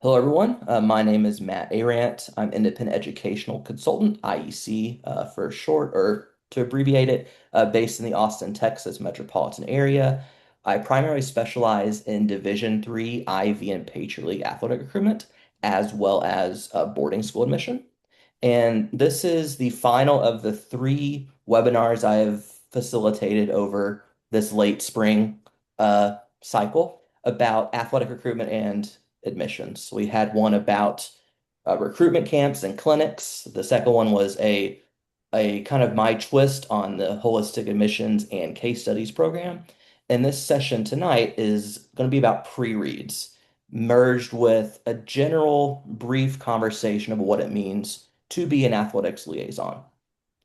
Hello, everyone. My name is Matt Arant. I'm Independent Educational Consultant, IEC for short, or to abbreviate it, based in the Austin, Texas metropolitan area. I primarily specialize in Division III IV and Patriot League athletic recruitment, as well as boarding school admission. And this is the final of the three webinars I have facilitated over this late spring cycle about athletic recruitment and admissions. We had one about recruitment camps and clinics. The second one was a kind of my twist on the holistic admissions and case studies program. And this session tonight is going to be about pre-reads, merged with a general brief conversation of what it means to be an athletics liaison.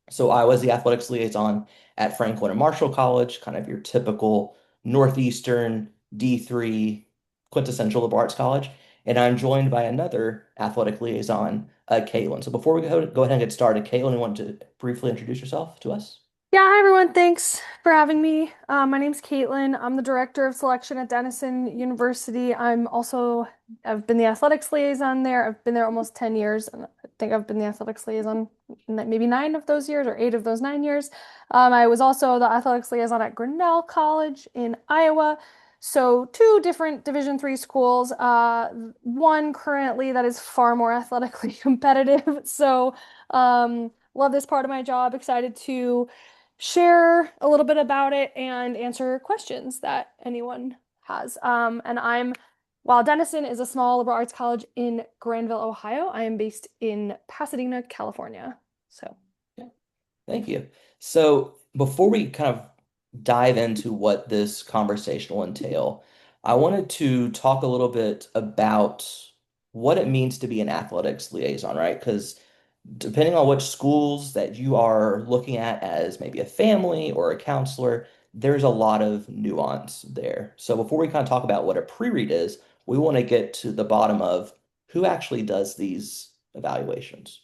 So I was the athletics liaison at Franklin and Marshall College, kind of your typical Northeastern D3 quintessential liberal arts college. And I'm joined by another athletic liaison, Caitlin. So before we go ahead and get started, Caitlin, you want to briefly introduce yourself to us? Yeah, hi everyone. Thanks for having me. My name's Caitlin. I'm the director of selection at Denison University. I've been the athletics liaison there. I've been there almost 10 years, and I think I've been the athletics liaison maybe 9 of those years or 8 of those 9 years. I was also the athletics liaison at Grinnell College in Iowa. So two different Division III schools. One currently that is far more athletically competitive. Love this part of my job. Excited to share a little bit about it and answer questions that anyone has. While Denison is a small liberal arts college in Granville, Ohio, I am based in Pasadena, California. So, Yeah, thank you. So before we kind of dive into what this conversation will entail, I wanted to talk a little bit about what it means to be an athletics liaison, right? Because depending on which schools that you are looking at as maybe a family or a counselor, there's a lot of nuance there. So before we kind of talk about what a pre-read is, we want to get to the bottom of who actually does these evaluations.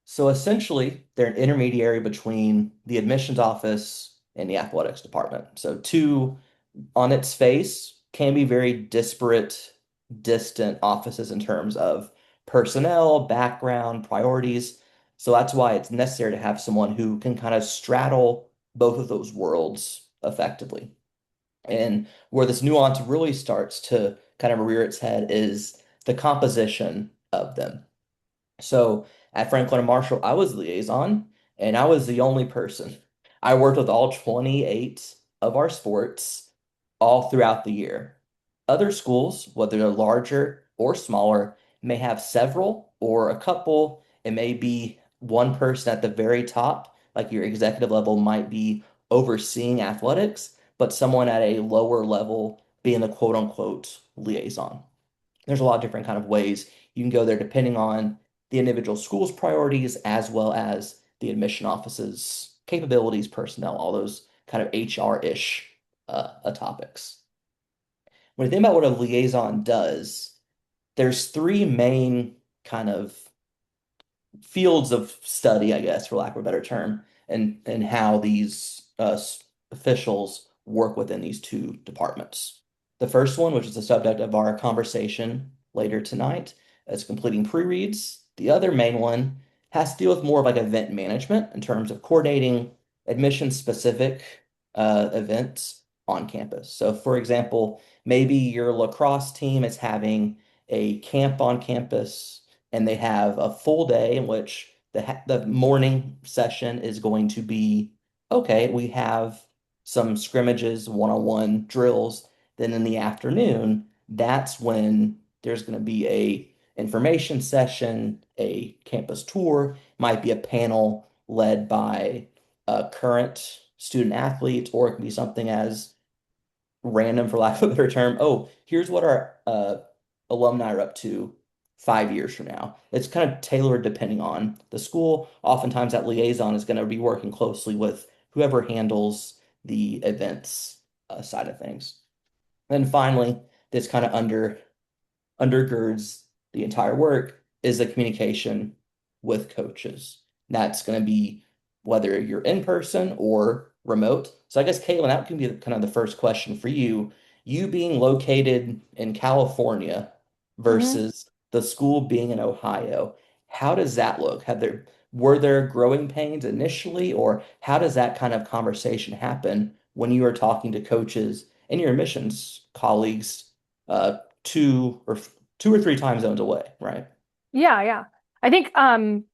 So essentially, they're an intermediary between the admissions office and the athletics department. So two on its face can be very disparate, distant offices in terms of personnel, background, priorities. So that's why it's necessary to have someone who can kind of straddle both of those worlds effectively. And where this nuance really starts to kind of rear its head is the composition of them. So at Franklin and Marshall, I was liaison, and I was the only person. I worked with all 28 of our sports all throughout the year. Other schools, whether they're larger or smaller, may have several or a couple. It may be one person at the very top, like your executive level might be overseeing athletics, but someone at a lower level being the quote unquote liaison. There's a lot of different kind of ways you can go there depending on the individual school's priorities as well as the admission office's capabilities, personnel, all those kind of HR-ish topics. When you think about what a liaison does, there's three main kind of fields of study, I guess, for lack of a better term, and how these officials work within these two departments. The first one, which is the subject of our conversation later tonight, is completing pre-reads. The other main one has to deal with more of like event management in terms of coordinating admission-specific events on campus. So, for example, maybe your lacrosse team is having a camp on campus and they have a full day in which the morning session is going to be okay, we have some scrimmages, one-on-one drills. Then in the afternoon, that's when there's going to be a information session, a campus tour, might be a panel led by a current student athlete, or it can be something as random, for lack of a better term. Oh, here's what our alumni are up to 5 years from now. It's kind of tailored depending on the school. Oftentimes, that liaison is going to be working closely with whoever handles the events side of things. And finally, this kind of undergirds the entire work is the communication with coaches. That's going to be whether you're in person or remote. So I guess, Caitlin, that can be kind of the first question for you you being located in California Hmm. versus the school being in Ohio, how does that look? Were there growing pains initially, or how does that kind of conversation happen when you are talking to coaches and your admissions colleagues uh, two or three time zones away, right? Yeah, yeah. I think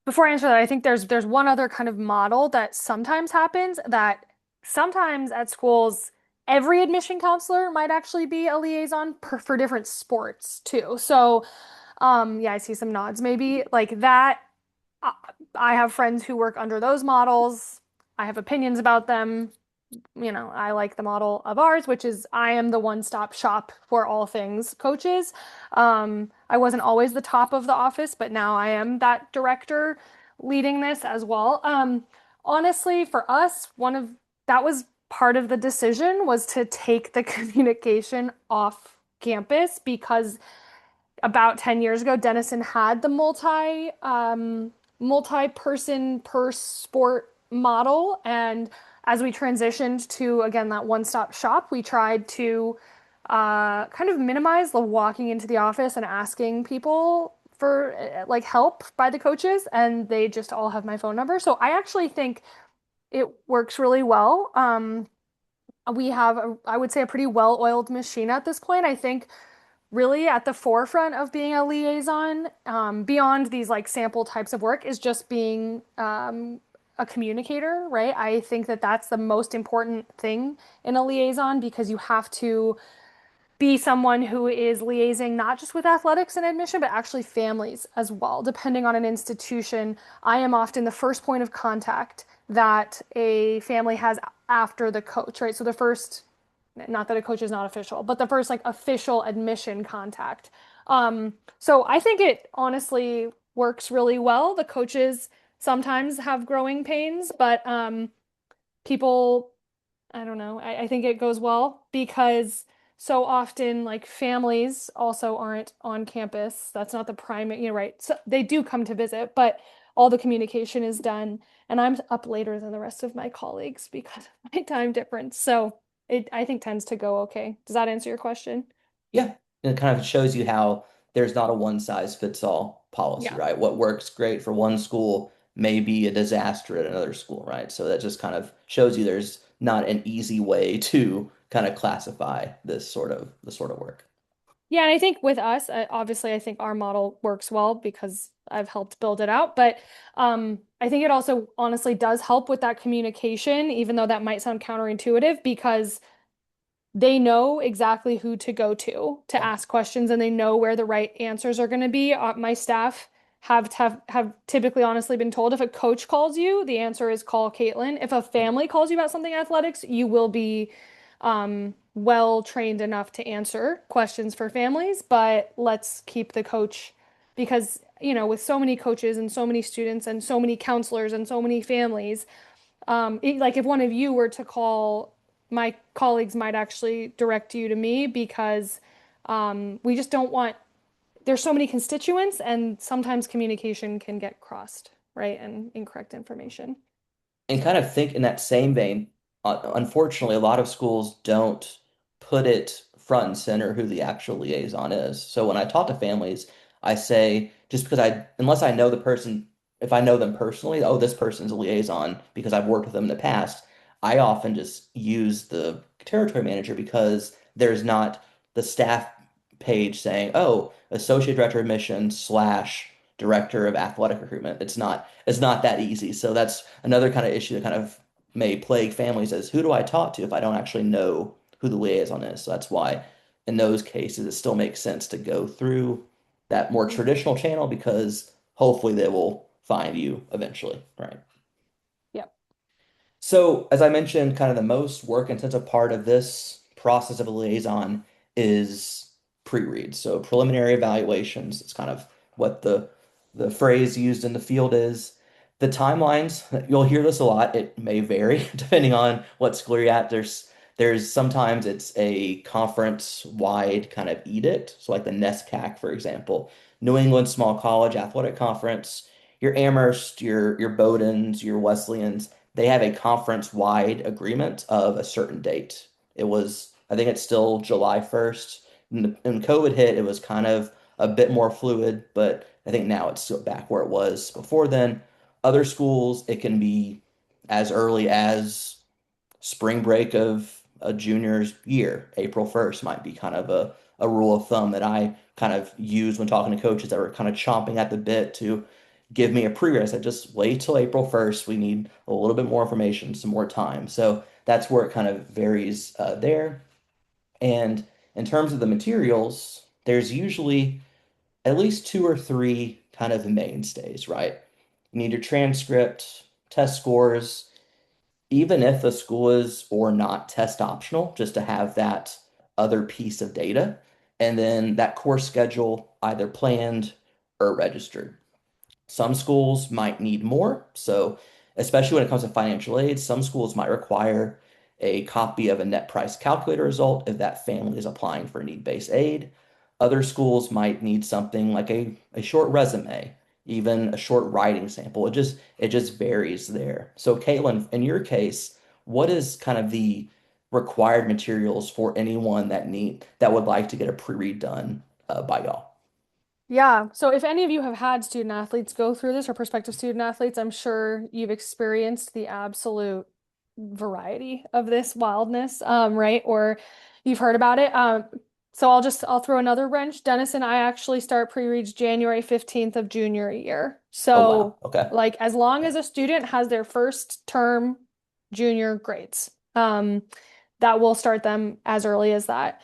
before I answer that, I think there's one other kind of model that sometimes happens that sometimes at schools every admission counselor might actually be a liaison for different sports too. So yeah, I see some nods maybe like that. I I have friends who work under those models. I have opinions about them. I like the model of ours, which is I am the one-stop shop for all things coaches. I wasn't always the top of the office, but now I am that director leading this as well. Honestly, for us, one of that was part of the decision was to take the communication off campus because about 10 years ago, Denison had the multi-person per sport model. And as we transitioned to, again, that one-stop shop, we tried to kind of minimize the walking into the office and asking people for like help by the coaches, and they just all have my phone number. So I actually think it works really well. We have, I would say, a pretty well-oiled machine at this point. I think really at the forefront of being a liaison, beyond these like sample types of work, is just being a communicator, right? I think that that's the most important thing in a liaison because you have to be someone who is liaising not just with athletics and admission, but actually families as well. Depending on an institution, I am often the first point of contact that a family has after the coach, right? So the first, not that a coach is not official, but the first like official admission contact. So I think it honestly works really well. The coaches sometimes have growing pains, but people I don't know. I think it goes well because so often, like families also aren't on campus. That's not the primary, right? So they do come to visit, but all the communication is done. And I'm up later than the rest of my colleagues because of my time difference. So I think, tends to go okay. Does that answer your question? Yeah. And it kind of shows you how there's not a one size fits all policy, Yeah. right? What works great for one school may be a disaster at another school, right? So that just kind of shows you there's not an easy way to kind of classify this sort of work. Yeah, and I think with us, obviously, I think our model works well because I've helped build it out. But I think it also honestly does help with that communication, even though that might sound counterintuitive, because they know exactly who to go to Yeah. ask questions, and they know where the right answers are going to be. My staff have typically honestly been told if a coach calls you, the answer is call Caitlin. If a family calls you about something athletics, you will be well trained enough to answer questions for families, but let's keep the coach because, with so many coaches and so many students and so many counselors and so many families, like if one of you were to call, my colleagues might actually direct you to me because we just don't want, there's so many constituents and sometimes communication can get crossed, right? And incorrect information. And kind of think in that same vein, unfortunately, a lot of schools don't put it front and center who the actual liaison is. So when I talk to families, I say just because unless I know the person, if I know them personally, oh, this person's a liaison because I've worked with them in the past, I often just use the territory manager because there's not the staff page saying, oh, associate director of admissions slash director of athletic recruitment. It's not that easy. So that's another kind of issue that kind of may plague families is who do I talk to if I don't actually know who the liaison is? So that's why in those cases it still makes sense to go through that more Mhm. traditional channel because hopefully they will find you eventually, right? Yep. So, as I mentioned, kind of the most work-intensive part of this process of a liaison is pre-reads. So, preliminary evaluations. It's kind of what the phrase used in the field is. The timelines, you'll hear this a lot. It may vary depending on what school you're at. There's sometimes it's a conference-wide kind of edict. So, like the NESCAC, for example, New England Small College Athletic Conference, your Amherst, your Bowdoins, your Wesleyans they have a conference-wide agreement of a certain date. It was I think it's still July 1st. When COVID hit, it was kind of a bit more fluid, but I think now it's still back where it was before then. Other schools, it can be as early as spring break of a junior's year. April 1st might be kind of a rule of thumb that I kind of use when talking to coaches that are kind of chomping at the bit to give me a pre-read. I said, just wait till April 1st. We need a little bit more information, some more time. So that's where it kind of varies there. And in terms of the materials, there's usually at least two or three kind of mainstays, right? You need your transcript, test scores, even if the school is or not test optional, just to have that other piece of data. And then that course schedule either planned or registered. Some schools might need more. So, especially when it comes to financial aid, some schools might require a copy of a net price calculator result if that family is applying for need-based aid. Other schools might need something like a short resume, even a short writing sample. It just varies there. So, Caitlin, in your case, what is kind of the required materials for anyone that would like to get a pre-read done by y'all? Yeah. So if any of you have had student athletes go through this or prospective student athletes, I'm sure you've experienced the absolute variety of this wildness, right? Or you've heard about it. So I'll throw another wrench. Denison, I actually start pre-reads January 15th of junior year. Oh wow. So Okay. like as long as a student has their first term junior grades, that will start them as early as that.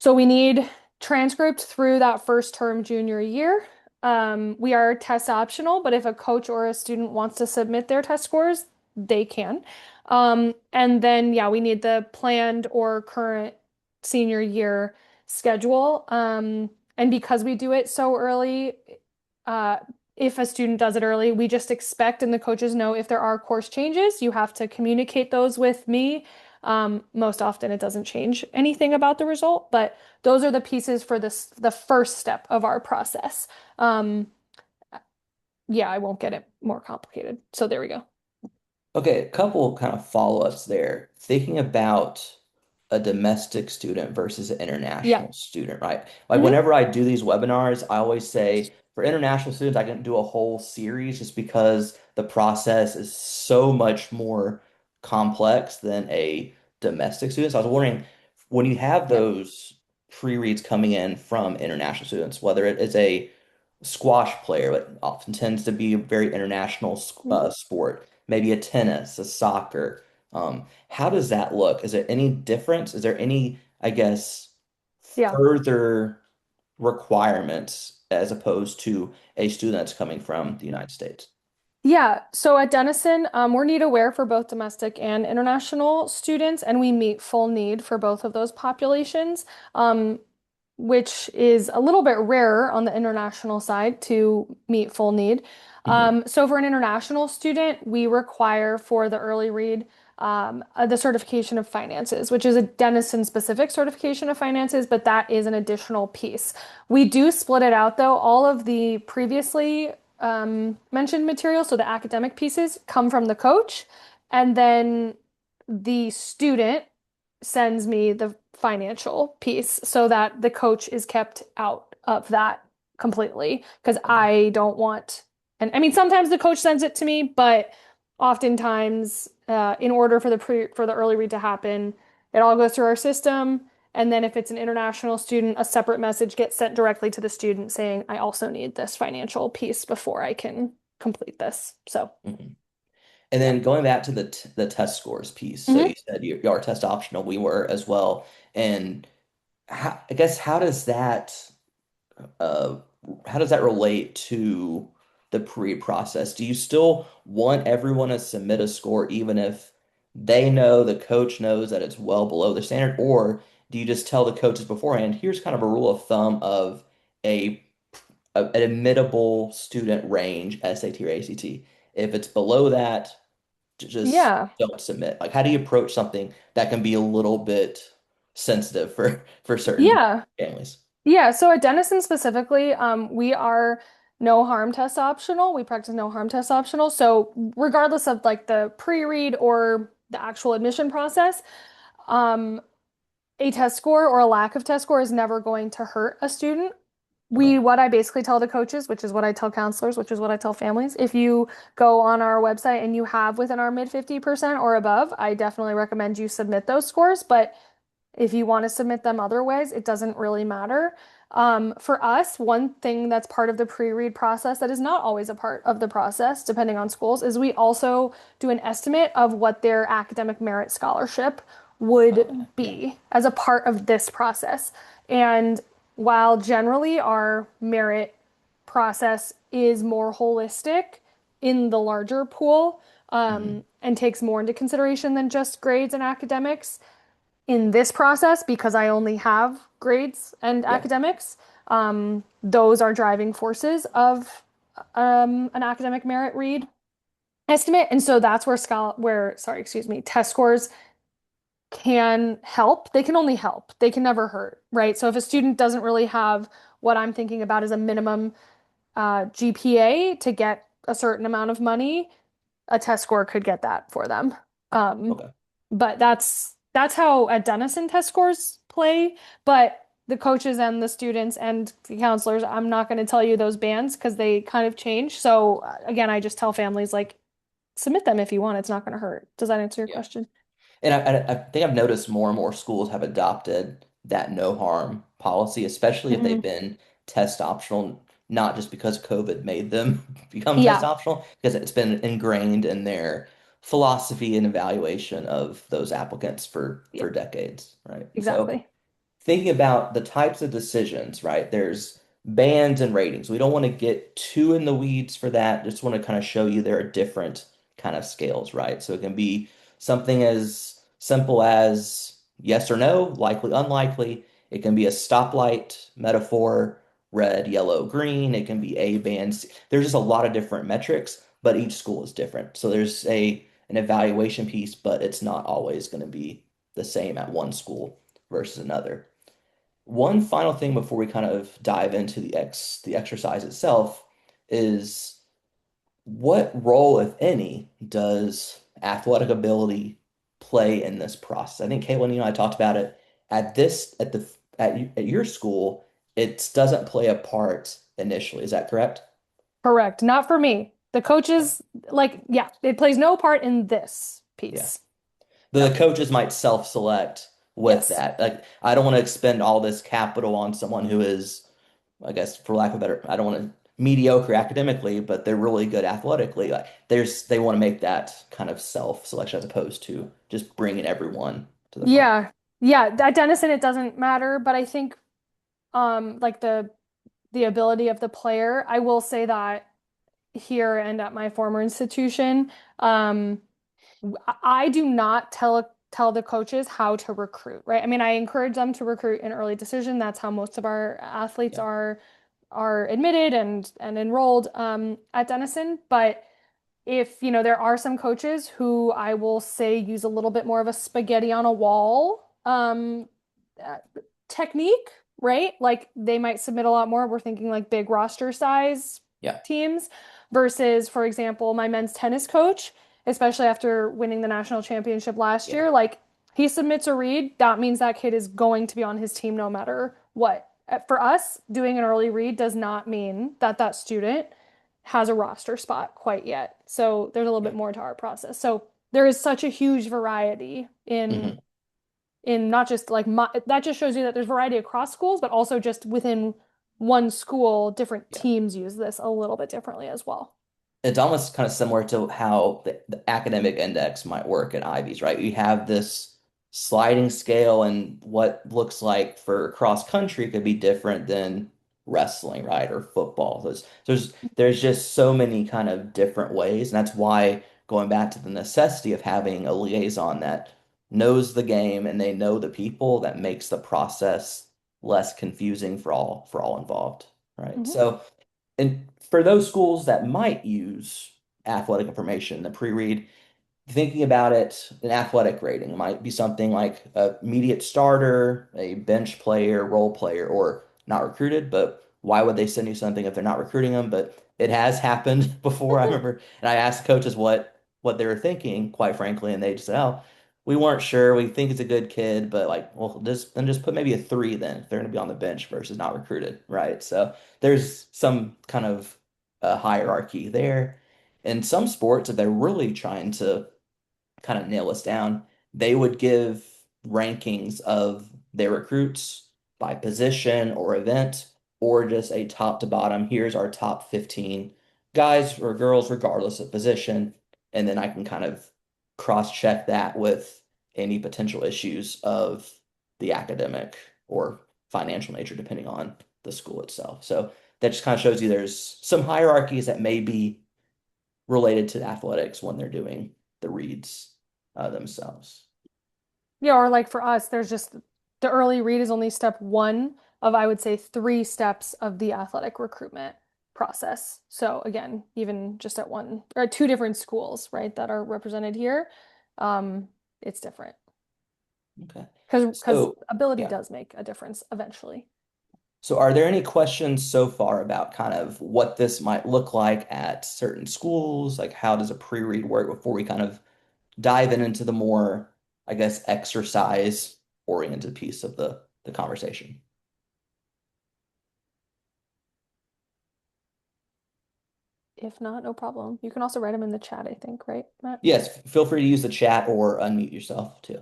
So we need transcript through that first term junior year. We are test optional, but if a coach or a student wants to submit their test scores, they can. And then, yeah, we need the planned or current senior year schedule. And because we do it so early, uh, if a student does it early, we just expect and the coaches know if there are course changes, you have to communicate those with me. Most often it doesn't change anything about the result, but those are the pieces for the first step of our process. Um, yeah, I won't get it more complicated. So there we go. Okay, a couple kind of follow-ups there. Thinking about a domestic student versus an Yeah. international student, right? Like Hmm. whenever I do these webinars, I always say for international students, I can do a whole series just because the process is so much more complex than a domestic student. So I was wondering, when you have Yep. those pre-reads coming in from international students, whether it is a squash player, but often tends to be a very international Hmm. sport, maybe a tennis, a soccer. How does that look? Is there any difference? Is there any, I guess, Yeah. further requirements as opposed to a student that's coming from the United States? Yeah, so at Denison, we're need aware for both domestic and international students, and we meet full need for both of those populations, which is a little bit rarer on the international side to meet full need. Hmm. So for an international student, we require for the early read the certification of finances, which is a Denison specific certification of finances, but that is an additional piece. We do split it out though. All of the previously mentioned materials, so the academic pieces, come from the coach, and then the student sends me the financial piece so that the coach is kept out of that completely because Okay. I don't want, and I mean, sometimes the coach sends it to me, but oftentimes, in order for the early read to happen, it all goes through our system. And then if it's an international student, a separate message gets sent directly to the student saying, I also need this financial piece before I can complete this. So, Mhm. And yeah. then going back to the test scores piece. So Hmm. you said you are test optional. We were as well. And I guess uh, how does that relate to the pre-process? Do you still want everyone to submit a score even if they know the coach knows that it's well below the standard, or do you just tell the coaches beforehand, here's kind of a rule of thumb of a, an admittable student range, SAT or ACT. If it's below that, just Yeah. don't submit. Like, how do you approach something that can be a little bit sensitive for certain Yeah. families? Yeah, so at Denison specifically, we are no harm test optional. We practice no harm test optional. So regardless of like the pre-read or the actual admission process, um, a test score or a lack of test score is never going to hurt a student. Okay. What I basically tell the coaches, which is what I tell counselors, which is what I tell families, if you go on our website and you have within our mid 50% or above, I definitely recommend you submit those scores. But if you want to submit them other ways, it doesn't really matter. For us, one thing that's part of the pre-read process that is not always a part of the process, depending on schools, is we also do an estimate of what their academic merit scholarship Okay. would Yeah. be as a part of this process. And while generally our merit process is more holistic in the larger pool, Hmm. and takes more into consideration than just grades and academics, in this process, because I only have grades and Yeah. academics, those are driving forces of an academic merit read estimate. And so that's sorry, excuse me, test scores can help. They can only help. They can never hurt, right? So if a student doesn't really have what I'm thinking about as a minimum GPA to get a certain amount of money, a test score could get that for them. Um, Okay. but that's how at Denison test scores play. But the coaches and the students and the counselors, I'm not going to tell you those bands because they kind of change. So again, I just tell families like submit them if you want. It's not going to hurt. Does that answer your Yeah. question? And I think I've noticed more and more schools have adopted that no harm policy, especially if they've Hmm. been test optional, not just because COVID made them become test Yeah, optional, because it's been ingrained in their philosophy and evaluation of those applicants yeah, for decades, right? And so exactly. thinking about the types of decisions, right? There's bands and ratings. We don't want to get too in the weeds for that. Just want to kind of show you there are different kind of scales, right? So it can be something as simple as yes or no, likely, unlikely. It can be a stoplight metaphor, red, yellow, green. It can be A bands. There's just a lot of different metrics, but each school is different. So there's a an evaluation piece, but it's not always going to be the same at one school versus another. One final thing before we kind of dive into the exercise itself is what role, if any, does athletic ability play in this process? I think Caitlin, you and I talked about it at your school. It doesn't play a part initially. Is that correct? Correct. Not for me. The Okay. coaches, like, yeah, it plays no part in this Yeah. piece. The No. coaches might self-select with Yes. that. Like, I don't want to expend all this capital on someone who is, I guess, for lack of a better, I don't want to mediocre academically, but they're really good athletically. Like, they want to make that kind of self-selection as opposed to just bringing everyone to the front. Yeah. Yeah. At Denison, it doesn't matter, but I think like the ability of the player, I will say that here and at my former institution, I do not tell the coaches how to recruit, right? I mean, I encourage them to recruit in early decision. That's how most of our athletes Yeah. are admitted and enrolled at Denison. But if, there are some coaches who I will say use a little bit more of a spaghetti on a wall uh, technique, right? Like they might submit a lot more. We're thinking like big roster size Yeah. teams versus, for example, my men's tennis coach, especially after winning the national championship last Yeah. year, like he submits a read, that means that kid is going to be on his team no matter what. For us, doing an early read does not mean that that student has a roster spot quite yet. So there's a little Yeah. bit more to our process. So there is such a huge variety Hmm. in not just like that just shows you that there's variety across schools, but also just within one school, different Yeah. teams use this a little bit differently as well. It's almost kind of similar to how the academic index might work at Ivies, right? You have this sliding scale, and what looks like for cross country could be different than wrestling, right? Or football. There's just so many kind of different ways, and that's why going back to the necessity of having a liaison that knows the game and they know the people, that makes the process less confusing for all involved, right? Mhm. So. And for those schools that might use athletic information in the pre-read, thinking about it, an athletic rating might be something like a immediate starter, a bench player, role player, or not recruited. But why would they send you something if they're not recruiting them? But it has happened before. I remember, and I asked coaches what they were thinking, quite frankly, and they just said, "Oh." we weren't sure. We think it's a good kid, but like, well, just put maybe a three then if they're going to be on the bench versus not recruited, right? So there's some kind of hierarchy there. In some sports, if they're really trying to kind of nail us down, they would give rankings of their recruits by position or event, or just a top to bottom. Here's our top 15 guys or girls, regardless of position. And then I can kind of cross check that with any potential issues of the academic or financial nature, depending on the school itself. So that just kind of shows you there's some hierarchies that may be related to athletics when they're doing the reads themselves. Yeah, or like for us, there's just the early read is only step one of, I would say, three steps of the athletic recruitment process. So again, even just at one or two different schools, right, that are represented here, it's different Okay. because So, ability yeah. does make a difference eventually. So, are there any questions so far about kind of what this might look like at certain schools? Like, how does a pre-read work before we kind of dive into the more, I guess, exercise-oriented piece of the conversation? If not, no problem. You can also write them in the chat, I think, right, Matt? Yes, feel free to use the chat or unmute yourself too.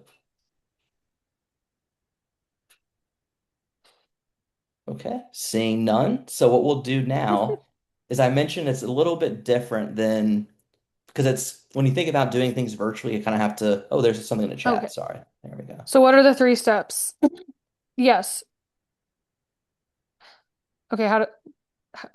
Okay, seeing none. So what we'll do now is I mentioned it's a little bit different than because it's when you think about doing things virtually, you kind of have to, oh, there's something in the Okay. chat. Sorry. There we go. So what are the three steps? Yes. Okay,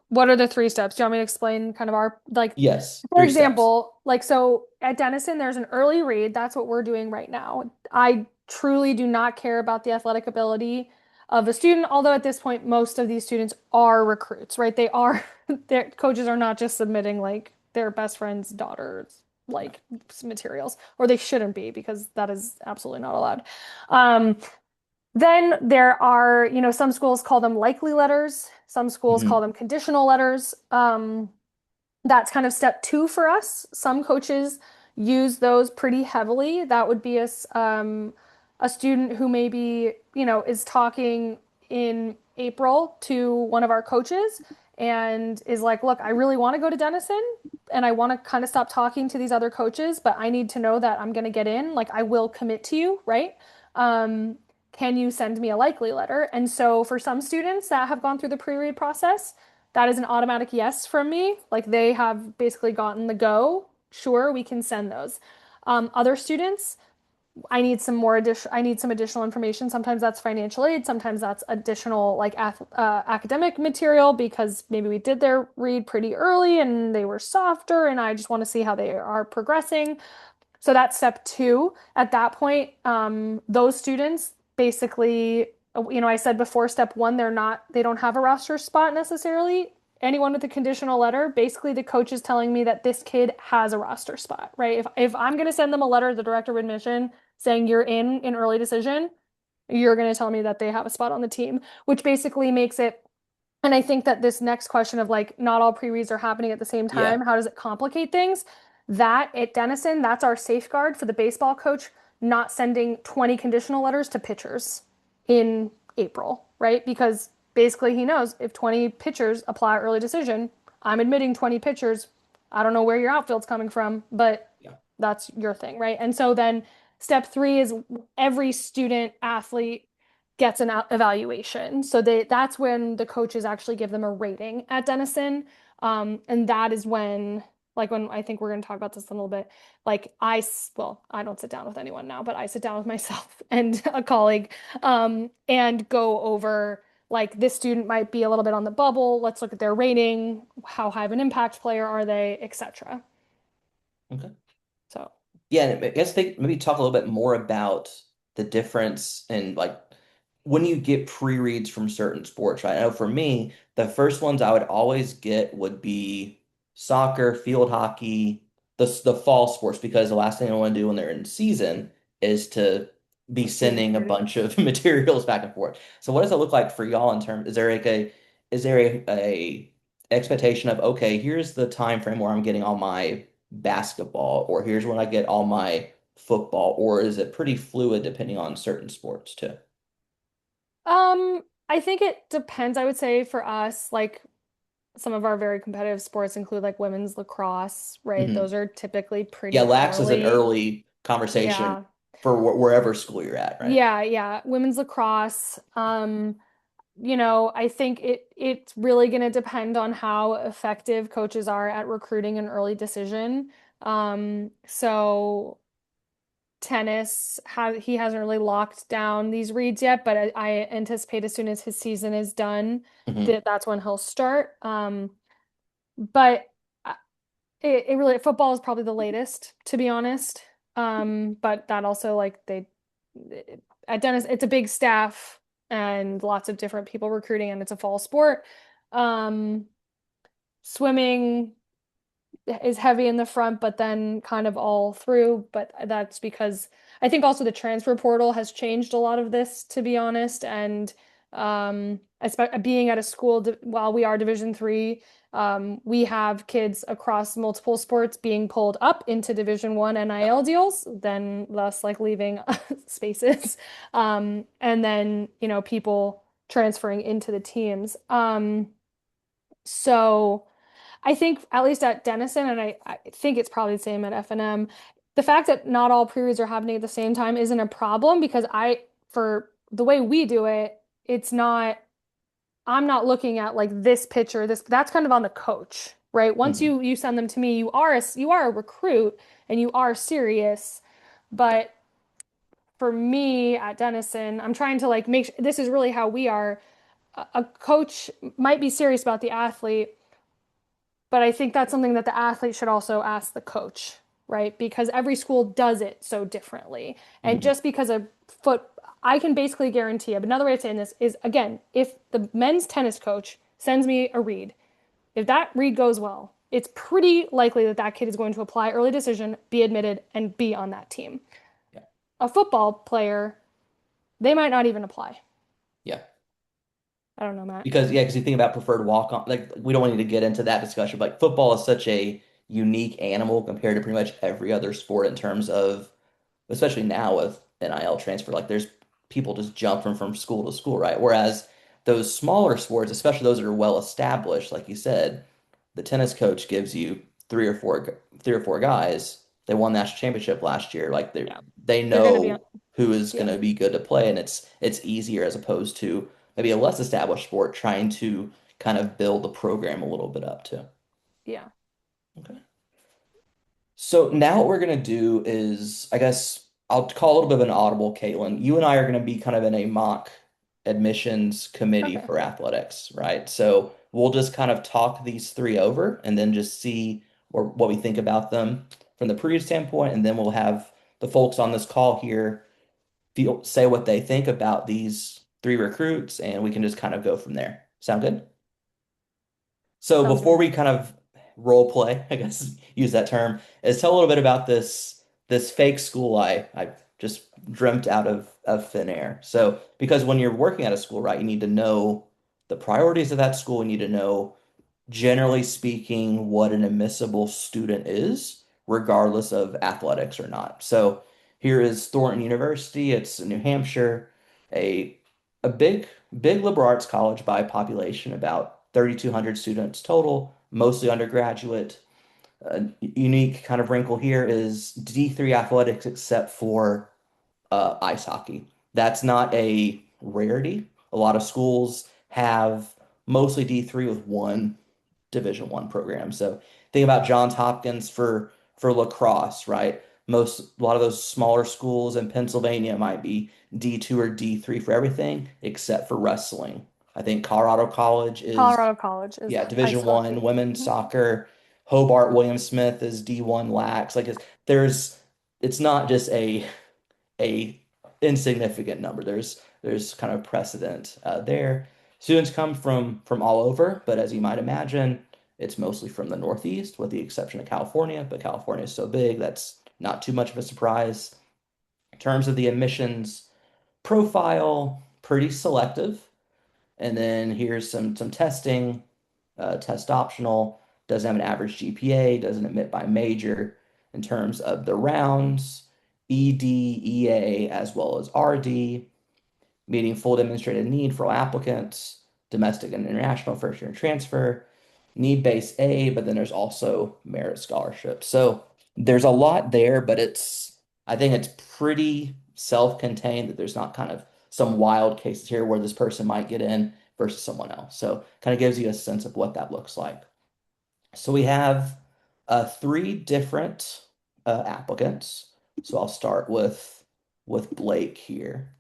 what are the three steps? Do you want me to explain kind of our like Yes, for three steps. example, like so at Denison, there's an early read. That's what we're doing right now. I truly do not care about the athletic ability of a student, although at this point, most of these students are recruits, right? They are their coaches are not just submitting like their best friend's daughter's like materials, or they shouldn't be because that is absolutely not allowed. Um, then there are, some schools call them likely letters, some schools call Hmm. them conditional letters. That's kind of step two for us. Some coaches use those pretty heavily. That would be a student who maybe, is talking in April to one of our coaches and is like, look, I really want to go to Denison and I want to kind of stop talking to these other coaches, but I need to know that I'm going to get in. Like, I will commit to you, right? Um, can you send me a likely letter? And so for some students that have gone through the pre-read process, that is an automatic yes from me. Like they have basically gotten the go. Sure, we can send those. Other students, I need some additional information. Sometimes that's financial aid. Sometimes that's additional like academic material because maybe we did their read pretty early and they were softer, and I just want to see how they are progressing. So that's step two. At that point, those students basically, I said before, step one, they don't have a roster spot necessarily. Anyone with a conditional letter, basically the coach is telling me that this kid has a roster spot, right? If I'm going to send them a letter, the director of admission saying you're in early decision, you're going to tell me that they have a spot on the team, which basically makes it. And I think that this next question of like not all pre-reads are happening at the same time, Yeah. how does it complicate things? That at Denison, that's our safeguard for the baseball coach not sending 20 conditional letters to pitchers in April, right? Because basically he knows if 20 pitchers apply early decision, I'm admitting 20 pitchers. I don't know where your outfield's coming from, but Yeah. that's your thing, right? And so then step three is every student athlete gets an evaluation. So that's when the coaches actually give them a rating at Denison. And that is when I think we're going to talk about this a little bit, like well, I don't sit down with anyone now, but I sit down with myself and a colleague, and go over like this student might be a little bit on the bubble. Let's look at their rating. How high of an impact player are they, etc. Okay. So, Yeah, and I guess they maybe talk a little bit more about the difference in like when you get pre-reads from certain sports, right? I know for me, the first ones I would always get would be soccer, field hockey, the fall sports, because the last thing I want to do when they're in season is to be receive sending a bunch materials. of materials back and forth. So what does it look like for y'all in terms, is there a expectation of, okay, here's the time frame where I'm getting all my basketball, or here's when I get all my football, or is it pretty fluid depending on certain sports too? I think it depends. I would say for us, like some of our very competitive sports include like women's lacrosse, right? Hmm. Those are typically Yeah, pretty lax is an early. early conversation Yeah. for wherever school you're at, right? Yeah. Women's lacrosse. I think it's really going to depend on how effective coaches are at recruiting an early decision. So tennis he hasn't really locked down these reads yet, but I anticipate as soon as his season is done Hmm. that's when he'll start. But it really football is probably the latest, to be honest. But that also like they at Dennis, it's a big staff and lots of different people recruiting, and it's a fall sport. Um, Swimming is heavy in the front, but then kind of all through. But that's because I think also the transfer portal has changed a lot of this, to be honest. And being at a school while we are Division 3, we have kids across multiple sports being pulled up into Division 1 Yeah. NIL deals, then thus like leaving spaces. And then, people transferring into the teams. So. I think at least at Denison, and I think it's probably the same at F&M, the fact that not all pre-reads are happening at the same time isn't a problem because for the way we do it, I'm not looking at like this picture, that's kind of on the coach, right? Once Hmm. you send them to me, you are a recruit and you are serious. Yeah. But for me at Denison, I'm trying to like this is really how we are. A coach might be serious about the athlete, but I think that's something that the athlete should also ask the coach, right? Because every school does it so differently. And Hmm. just because I can basically guarantee, another way of saying this is again, if the men's tennis coach sends me a read, if that read goes well, it's pretty likely that that kid is going to apply early decision, be admitted, and be on that team. Yeah. A football player, they might not even apply. Yeah. I don't know, Matt. Because you think about preferred walk on, like we don't need to get into that discussion, but like, football is such a unique animal compared to pretty much every other sport in terms of, especially now with NIL transfer, like there's people just jump from school to school, right? Whereas those smaller sports, especially those that are well established, like you said, the tennis coach gives you three or four guys. They won national championship last year. Like Yeah. they They're going to be on. know who is going Yeah. to be good to play, and it's easier as opposed to maybe a less established sport trying to kind of build the program a little bit up too. Yeah. Okay. So now what we're gonna do is, I guess I'll call a little bit of an audible, Caitlin. You and I are gonna be kind of in a mock admissions committee Okay. for athletics, right? So we'll just kind of talk these three over and then just see what we think about them from the pre standpoint, and then we'll have the folks on this call here say what they think about these three recruits, and we can just kind of go from there. Sound good? So Sounds before good. we kind of role play, I guess use that term, is tell a little bit about this fake school I just dreamt out of thin air. So because when you're working at a school, right, you need to know the priorities of that school. You need to know, generally speaking, what an admissible student is, regardless of athletics or not. So here is Thornton University. It's in New Hampshire, a a big liberal arts college by population, about 3,200 students total, mostly undergraduate. A unique kind of wrinkle here is D3 athletics except for ice hockey. That's not a rarity. A lot of schools have mostly D3 with one Division 1 program. So think about Johns Hopkins for lacrosse, right? A lot of those smaller schools in Pennsylvania might be D2 or D3 for everything except for wrestling. I think Colorado College is, Colorado College is yeah, ice Division 1 hockey. women's Mhm. soccer. Hobart William Smith is D1 lax. It's not just a insignificant number. There's kind of precedent there. Students come from all over, but as you might imagine, it's mostly from the Northeast, with the exception of California. But California is so big, that's not too much of a surprise. In terms of the admissions profile, pretty selective. And then here's some testing, test optional, doesn't have an average GPA, doesn't admit by major. In terms of the rounds, EDEA as well as RD, meeting full demonstrated need for all applicants, domestic and international first year transfer, need-based A, but then there's also merit scholarship. So there's a lot there, but I think it's pretty self-contained that there's not kind of some wild cases here where this person might get in versus someone else. So kind of gives you a sense of what that looks like. So we have three different applicants. So I'll start with Blake here.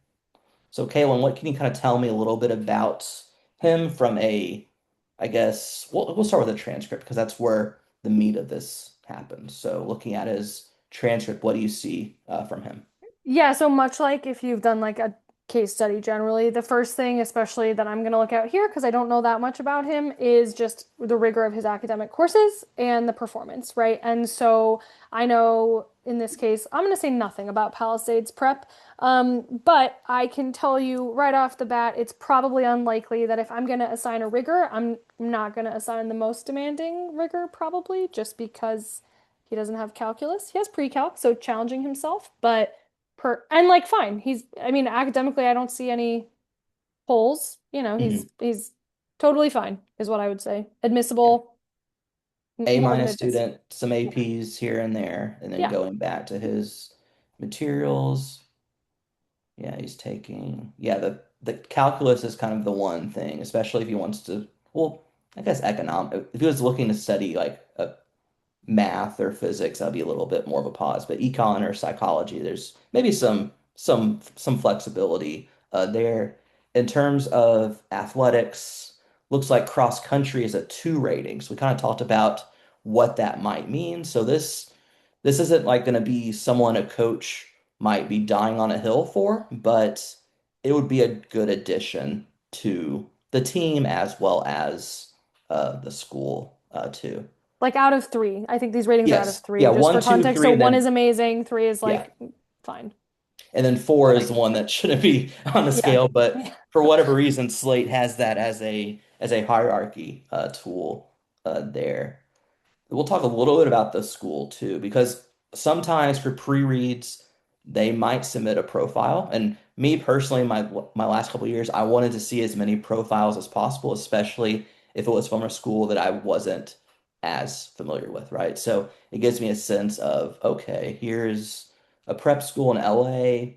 So, Kaylin, what can you kind of tell me a little bit about him from I guess, we'll start with a transcript because that's where the meat of this happens. So, looking at his transcript, what do you see from him? Yeah, so much like if you've done like a case study generally, the first thing, especially that I'm going to look at here, because I don't know that much about him, is just the rigor of his academic courses and the performance, right? And so I know in this case, I'm going to say nothing about Palisades prep, but I can tell you right off the bat, it's probably unlikely that if I'm going to assign a rigor, I'm not going to assign the most demanding rigor, probably, just because he doesn't have calculus. He has pre-calc, so challenging himself, but and like fine. I mean, academically I don't see any holes. You know, Hmm. he's totally fine, is what I would say. Yeah. Admissible, A more than minus admissible. student, some Yeah. APs here and there, and then Yeah. going back to his materials. Yeah, he's taking, yeah, the calculus is kind of the one thing, especially if he wants to, well, I guess economic, if he was looking to study like a math or physics, that'd be a little bit more of a pause. But econ or psychology, there's maybe some flexibility there. In terms of athletics, looks like cross country is a two rating. So we kind of talked about what that might mean. So this isn't like going to be someone a coach might be dying on a hill for, but it would be a good addition to the team as well as the school too. Like out of three. I think these ratings are out of Yes. three, Yeah, just one, for two, context. So three, and one is then amazing, three is yeah. like fine. And then four That is makes the sense. one that shouldn't be on the Yeah. scale, but Yeah. for whatever reason, Slate has that as a hierarchy tool there. We'll talk a little bit about the school too, because sometimes for pre-reads, they might submit a profile. And me personally, my last couple of years, I wanted to see as many profiles as possible, especially if it was from a school that I wasn't as familiar with, right? So it gives me a sense of, okay, here's a prep school in LA,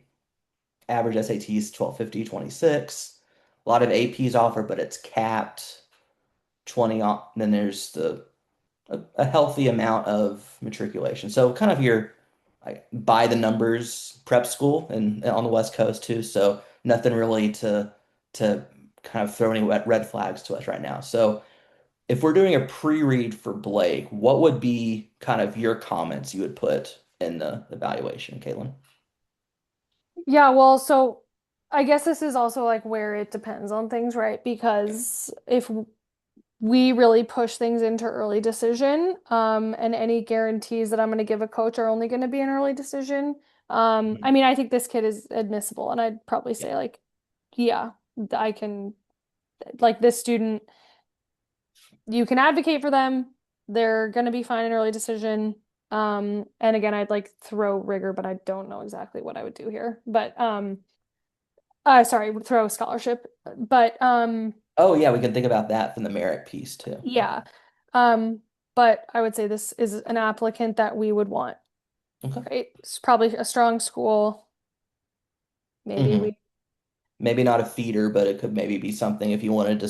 average SATs 1250, 26. A lot of APs offer, but it's capped 20 on, then there's a healthy amount of matriculation. So kind of your like by the numbers prep school and on the West Coast too. So nothing really to kind of throw any red flags to us right now. So if we're doing a pre-read for Blake, what would be kind of your comments you would put in the evaluation, Caitlin? Yeah, well, so I guess this is also like where it depends on things, right? Because if we really push things into early decision, and any guarantees that I'm going to give a coach are only going to be an early decision. I Mhm. mean, I think this kid is admissible, and I'd probably Yeah. say like, yeah, I can like this student, you can advocate for them. They're going to be fine in early decision. And again, I'd like throw rigor, but I don't know exactly what I would do here. But sorry, throw scholarship. But Oh yeah, we can think about that from the merit piece too. yeah. Um, but I would say this is an applicant that we would want, Okay. right? It's probably a strong school. Maybe Hmm. we, Maybe not a feeder, but it could maybe be something if you wanted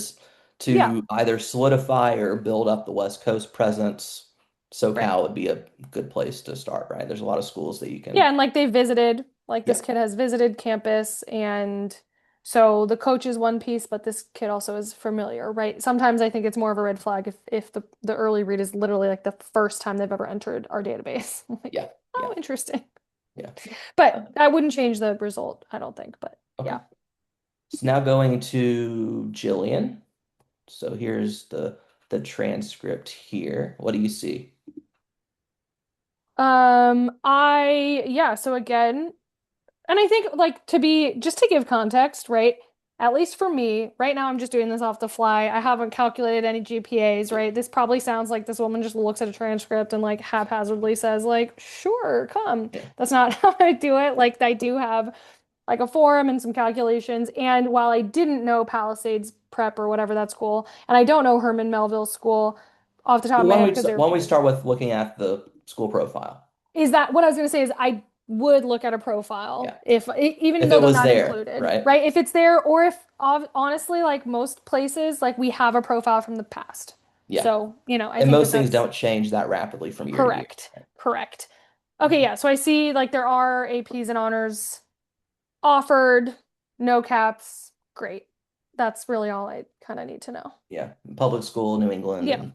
yeah, to either solidify or build up the West Coast presence. right. SoCal would be a good place to start, right? There's a lot of schools that you Yeah, can, and like they visited, like this yeah, kid has visited campus, and so the coach is one piece, but this kid also is familiar, right? Sometimes I think it's more of a red flag if the early read is literally like the first time they've ever entered our database. Like, yeah, oh, yeah, interesting. yeah. But I wouldn't change the result, I don't think, but Okay. yeah. So now going to Jillian. So here's the transcript here. What do you see? Yeah, so again, and I think like to be just to give context, right? at least for me, right now I'm just doing this off the fly. I haven't calculated any GPAs, right? This probably sounds like this woman just looks at a transcript and like haphazardly says like, "Sure, come." Yeah. That's not how I do it. Like I do have like a forum and some calculations. And while I didn't know Palisades Prep or whatever that school, and I don't know Herman Melville School off the top Well, of my head because why they're don't we start with looking at the school profile? is that what I was going to say is I would look at a profile Yeah. if even If though it they're was not there, included, right? right? If it's there or if honestly like most places like we have a profile from the past. Yeah. So, I And think that most things that's don't change that rapidly from year to year. correct. Right? Correct. Okay, Mhm. yeah. So I see like there are APs and honors offered, no caps. Great. That's really all I kind of need to know. Yeah. Public school, New England, Yeah. and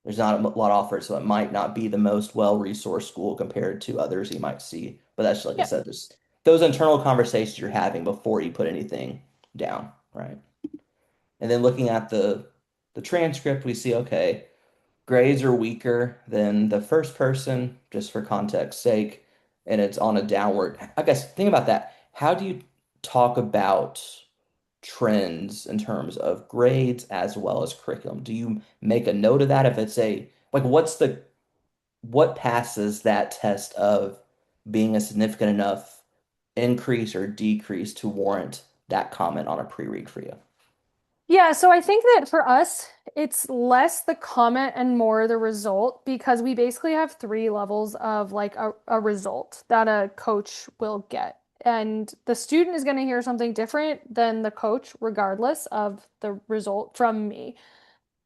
there's not a lot offered, so it might not be the most well-resourced school compared to others you might see. But that's like I Yeah. said, just those internal conversations you're having before you put anything down, right? And then looking at the transcript, we see, okay, grades are weaker than the first person, just for context's sake, and it's on a downward. I guess think about that. How do you talk about trends in terms of grades as well as curriculum? Do you make a note of that if it's a like what passes that test of being a significant enough increase or decrease to warrant that comment on a pre-read for you? Yeah, so I think that for us, it's less the comment and more the result because we basically have three levels of like a result that a coach will get. And the student is going to hear something different than the coach, regardless of the result from me.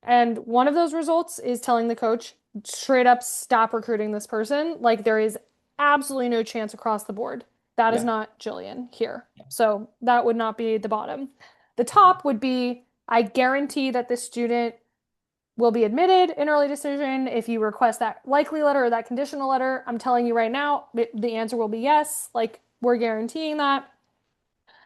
And one of those results is telling the coach straight up stop recruiting this person. Like there is absolutely no chance across the board. That is Yeah. not Jillian here. So that would not be the bottom. The Mhm. top would be I guarantee that this student will be admitted in early decision. If you request that likely letter or that conditional letter, I'm telling you right now, the answer will be yes. Like we're guaranteeing that.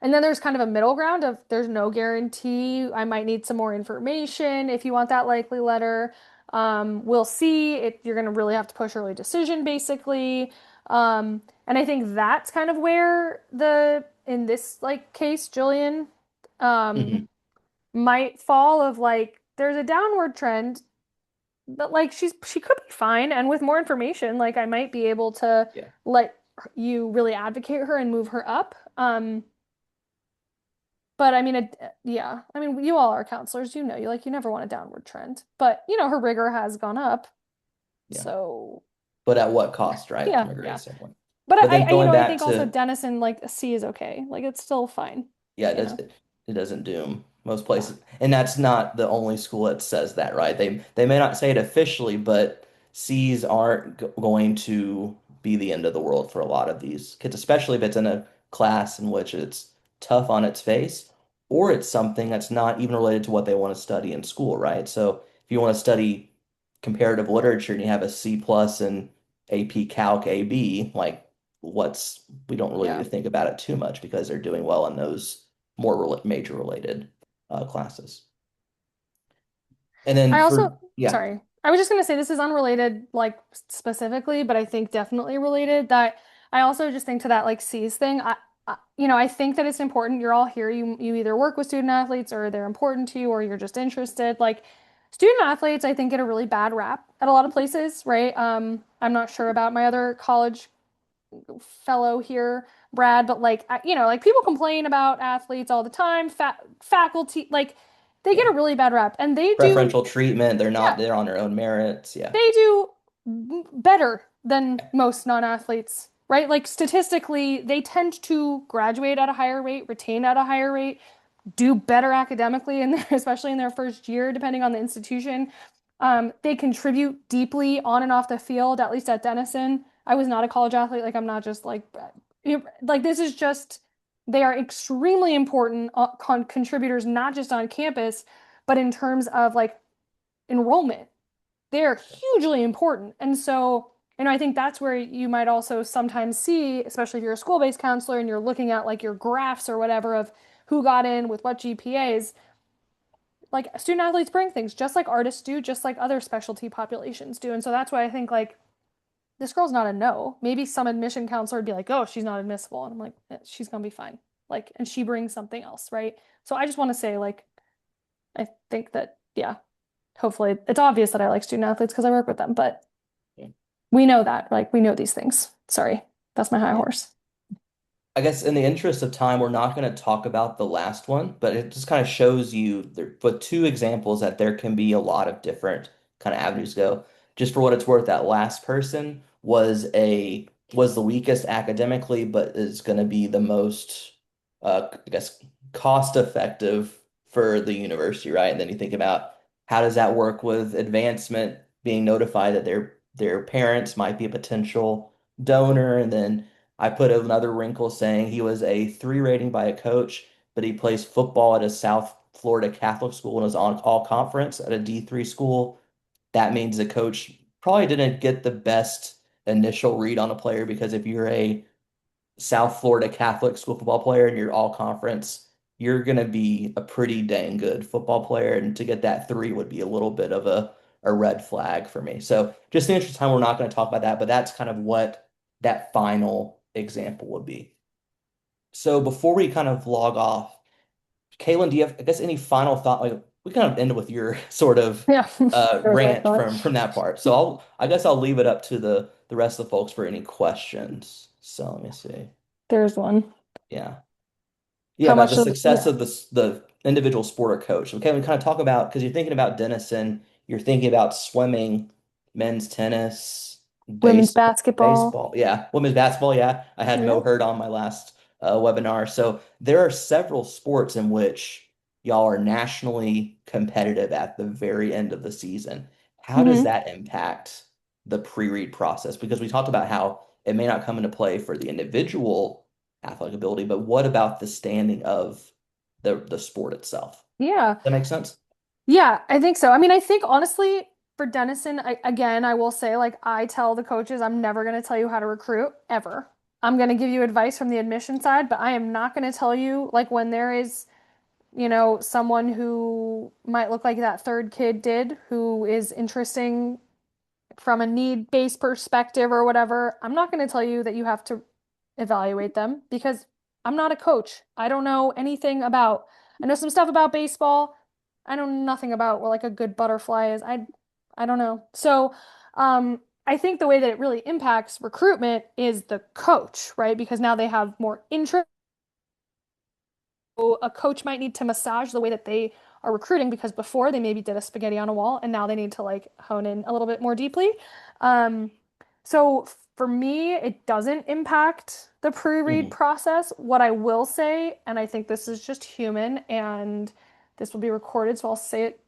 And then there's kind of a middle ground of there's no guarantee. I might need some more information if you want that likely letter. We'll see. You're going to really have to push early decision, basically. And I think that's kind of where in this like case, Jillian, um, Mhm. might fall of like, there's a downward trend, but like she could be fine. And with more information, like I might be able to Yeah. let you really advocate her and move her up. But I mean, yeah. I mean, you all are counselors. You never want a downward trend. But her rigor has gone up. Yeah. So But at what cost, right? yeah, From a grade yeah. standpoint. But But then going I back think also to Denison, like a C is okay. Like it's still fine. yeah, You know. it doesn't doom most Yeah. places. And that's not the only school that says that, right? They may not say it officially, but C's aren't going to be the end of the world for a lot of these kids, especially if it's in a class in which it's tough on its face, or it's something that's not even related to what they want to study in school, right? So if you want to study comparative literature and you have a C plus in AP Calc AB, like what's we don't really need Yeah. to think about it too much because they're doing well in those more major related classes. And then I also, yeah, sorry, I was just gonna say this is unrelated, like specifically, but I think definitely related. That I also just think to that like C's thing. I think that it's important. You're all here. You either work with student athletes or they're important to you, or you're just interested. Like student athletes, I think get a really bad rap at a lot of places, right? I'm not sure about my other college fellow here, Brad, but like like people complain about athletes all the time. Faculty, like they get yeah. a really bad rap, and they do, Preferential treatment, they're not yeah, they're on their own merits. Yeah. they do better than most non-athletes, right? Like statistically, they tend to graduate at a higher rate, retain at a higher rate, do better academically, and especially in their first year, depending on the institution. They contribute deeply on and off the field, at least at Denison. I was not a college athlete. Like, I'm not just like this is just, they are extremely important contributors, not just on campus, but in terms of like enrollment. They're hugely important. And so, I think that's where you might also sometimes see, especially if you're a school-based counselor and you're looking at like your graphs or whatever of who got in with what GPAs, like student athletes bring things just like artists do, just like other specialty populations do. And so that's why I think like this girl's not a no. Maybe some admission counselor would be like, oh, she's not admissible. And I'm like, she's gonna be fine. like, and she brings something else, right? So I just want to say, like, I think that, yeah, hopefully it's obvious that I like student athletes because I work with them, but Yeah. we know that, like, we know these things. Sorry, that's my high Yeah. horse. I guess in the interest of time, we're not going to talk about the last one, but it just kind of shows you there, with two examples that there can be a lot of different kind of avenues to go. Just for what it's worth, that last person was the weakest academically, but is going to be the most, I guess, cost effective for the university, right? And then you think about how does that work with advancement, being notified that their parents might be a potential donor, and then I put another wrinkle saying he was a 3 rating by a coach, but he plays football at a South Florida Catholic school and was on all conference at a D3 school. That means the coach probably didn't get the best initial read on a player because if you're a South Florida Catholic school football player and you're all conference, you're going to be a pretty dang good football player. And to get that 3 would be a little bit of a red flag for me. So just in the interest of time, we're not going to talk about that, but that's kind of what that final example would be. So before we kind of log off, Kaylin, do you have, I guess, any final thought? Like we kind of ended with your sort of Yeah, very rant excellent. from that part. So I guess I'll leave it up to the rest of the folks for any questions. So let me see. There's one. Yeah. Yeah, How about much the does, success yeah. of the individual sport or coach. Okay, we kind of talk about because you're thinking about Denison, you're thinking about swimming, men's tennis, Women's basketball. baseball. Yeah, women's basketball. Yeah, I had Mo Yeah. Hurd on my last webinar. So there are several sports in which y'all are nationally competitive at the very end of the season. How does Hmm. that impact the pre-read process? Because we talked about how it may not come into play for the individual athletic ability, but what about the standing of the sport itself? Yeah. That makes sense? Yeah, I think so. I mean, I think honestly, for Denison, again, I will say, like, I tell the coaches, I'm never going to tell you how to recruit ever. I'm going to give you advice from the admission side, but I am not going to tell you, like, when there is, someone who might look like that third kid did, who is interesting from a need-based perspective or whatever, I'm not going to tell you that you have to evaluate them because I'm not a coach. I don't know anything about, I know some stuff about baseball. I know nothing about what like a good butterfly is. I don't know. So, I think the way that it really impacts recruitment is the coach, right? Because now they have more interest. A coach might need to massage the way that they are recruiting because before they maybe did a spaghetti on a wall and now they need to like hone in a little bit more deeply. Um, so for me, it doesn't impact the pre-read Hmm. process. What I will say, and I think this is just human and this will be recorded, so I'll say it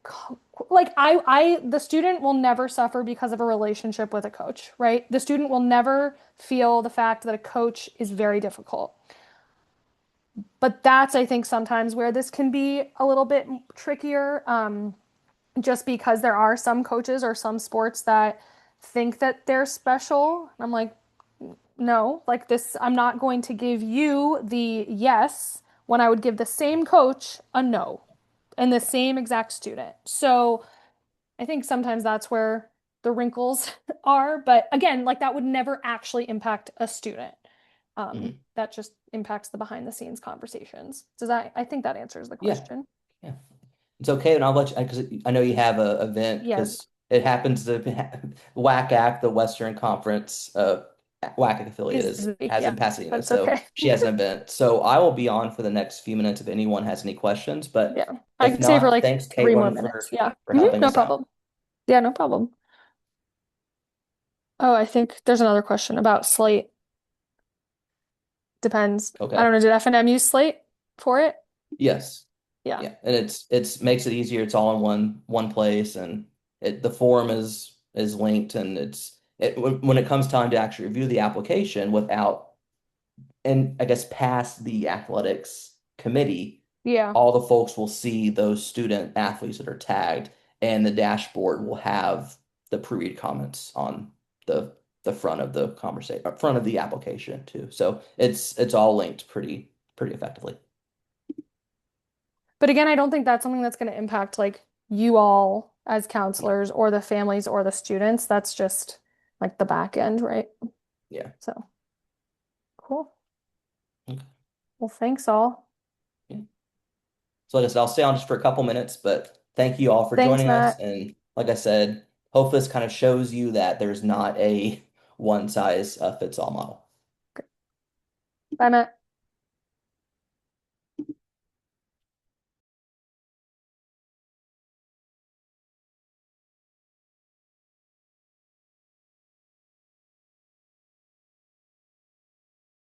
like the student will never suffer because of a relationship with a coach, right? The student will never feel the fact that a coach is very difficult. But that's, I think, sometimes where this can be a little bit trickier, just because there are some coaches or some sports that think that they're special. I'm like, no, like this, I'm not going to give you the yes when I would give the same coach a no and the same exact student. So I think sometimes that's where the wrinkles are. But again, like that would never actually impact a student. Hmm. That just impacts the behind the scenes conversations. Does that, I think that answers the Yeah. question. Yeah. It's okay, and I'll let you because I know you have a event Yeah, because it happens to WACAC, the Western Conference WACAC affiliate is has yeah, in Pasadena, that's so okay. she has an event. So I will be on for the next few minutes if anyone has any questions. But Yeah, I if can stay for not, like thanks, 3 more Caitlin, minutes. Yeah. for helping No us out. problem. Yeah, no problem. Oh, I think there's another question about Slate. Depends. I Okay. don't know. Did F&M use Slate for it? Yes. Yeah. Yeah, and it's makes it easier. It's all in one place, and the form is linked, and when it comes time to actually review the application without and I guess past the athletics committee, Yeah. all the folks will see those student athletes that are tagged, and the dashboard will have the pre-read comments on the the front of the conversation, front of the application too. So it's all linked pretty effectively. But again, I don't think that's something that's going to impact like you all as Yeah. counselors or the families or the students. That's just like the back end, right? Yeah. So cool. Okay. Well, thanks all. Yeah. So like I said, I'll stay on just for a couple minutes, but thank you all for Thanks, joining us. Matt. And like I said, hopefully this kind of shows you that there's not a one size fits all model. Bye, Matt.